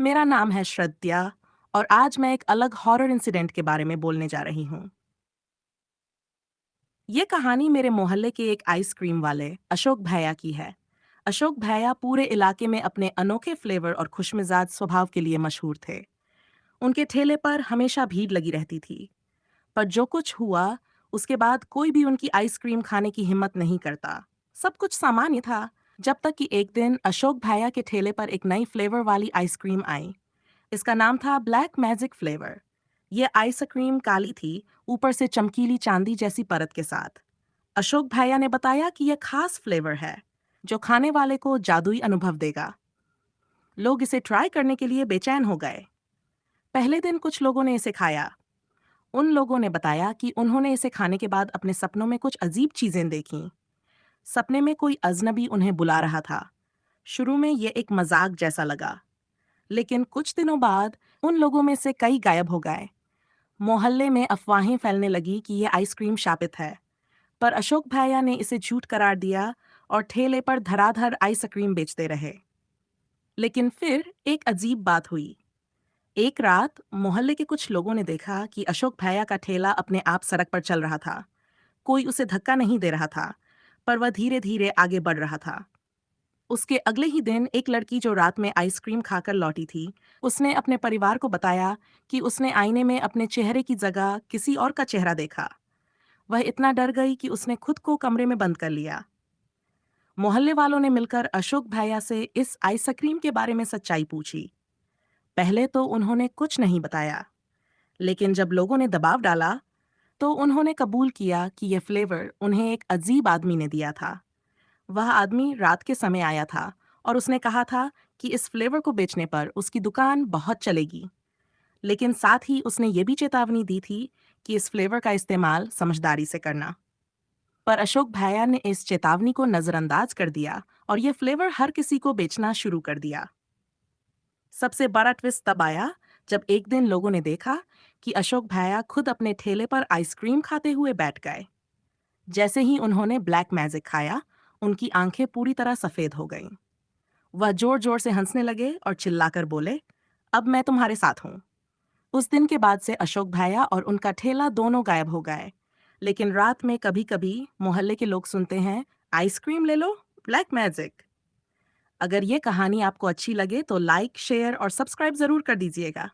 मेरा नाम है श्रद्धा और आज मैं एक अलग हॉरर इंसिडेंट के बारे में बोलने जा रही हूँ। ये कहानी मेरे मोहल्ले के एक आइसक्रीम वाले अशोक भैया की है। अशोक भैया पूरे इलाके में अपने अनोखे फ्लेवर और खुशमिजाज स्वभाव के लिए मशहूर थे। उनके ठेले पर हमेशा भीड़ लगी रहती थी। पर जो कुछ हुआ, उसके बाद कोई भी उनकी आइसक्रीम खाने की हिम्मत नहीं करता। सब कुछ सामान्य था, जब तक कि एक दिन अशोक भैया के ठेले पर एक नई फ्लेवर वाली आइसक्रीम आई। इसका नाम था ब्लैक मैजिक फ्लेवर। ये आइसक्रीम काली थी, ऊपर से चमकीली चांदी जैसी परत के साथ। अशोक भैया ने बताया कि यह खास फ्लेवर है, जो खाने वाले को जादुई अनुभव देगा। लोग इसे ट्राई करने के लिए बेचैन हो गए। पहले दिन कुछ लोगों ने इसे खाया। उन लोगों ने बताया कि उन्होंने इसे खाने के बाद अपने सपनों में कुछ अजीब चीजें देखीं। सपने में कोई अजनबी उन्हें बुला रहा था। शुरू में ये एक मजाक जैसा लगा, लेकिन कुछ दिनों बाद उन लोगों में से कई गायब हो गए। मोहल्ले में अफवाहें फैलने लगी कि यह आइसक्रीम शापित है, पर अशोक भैया ने इसे झूठ करार दिया और ठेले पर धड़ाधड़ आइसक्रीम बेचते रहे। लेकिन फिर एक अजीब बात हुई। एक रात मोहल्ले के कुछ लोगों ने देखा कि अशोक भैया का ठेला अपने आप सड़क पर चल रहा था। कोई उसे धक्का नहीं दे रहा था, पर वह धीरे धीरे आगे बढ़ रहा था। उसके अगले ही दिन एक लड़की जो रात में आइसक्रीम खाकर लौटी थी, उसने अपने परिवार को बताया कि उसने आईने में अपने चेहरे की जगह किसी और का चेहरा देखा। वह इतना डर गई कि उसने खुद को कमरे में बंद कर लिया। मोहल्ले वालों ने मिलकर अशोक भैया से इस आइसक्रीम के बारे में सच्चाई पूछी। पहले तो उन्होंने कुछ नहीं बताया, लेकिन जब लोगों ने दबाव डाला, तो उन्होंने कबूल किया कि यह फ्लेवर उन्हें एक अजीब आदमी ने दिया था। वह आदमी रात के समय आया था और उसने कहा था कि इस फ्लेवर को बेचने पर उसकी दुकान बहुत चलेगी। लेकिन साथ ही उसने ये भी चेतावनी दी थी कि इस फ्लेवर का इस्तेमाल समझदारी से करना। पर अशोक भैया ने इस चेतावनी को नजरअंदाज कर दिया और ये फ्लेवर हर किसी को बेचना शुरू कर दिया। सबसे बड़ा ट्विस्ट तब आया, जब एक दिन लोगों ने देखा कि अशोक भैया खुद अपने ठेले पर आइसक्रीम खाते हुए बैठ गए। जैसे ही उन्होंने ब्लैक मैजिक खाया, उनकी आंखें पूरी तरह सफेद हो गईं। वह जोर जोर से हंसने लगे और चिल्लाकर बोले, अब मैं तुम्हारे साथ हूँ। उस दिन के बाद से अशोक भैया और उनका ठेला दोनों गायब हो गए। लेकिन रात में कभी कभी मोहल्ले के लोग सुनते हैं, आइसक्रीम ले लो, ब्लैक मैजिक। अगर ये कहानी आपको अच्छी लगे तो लाइक, शेयर और सब्सक्राइब जरूर कर दीजिएगा।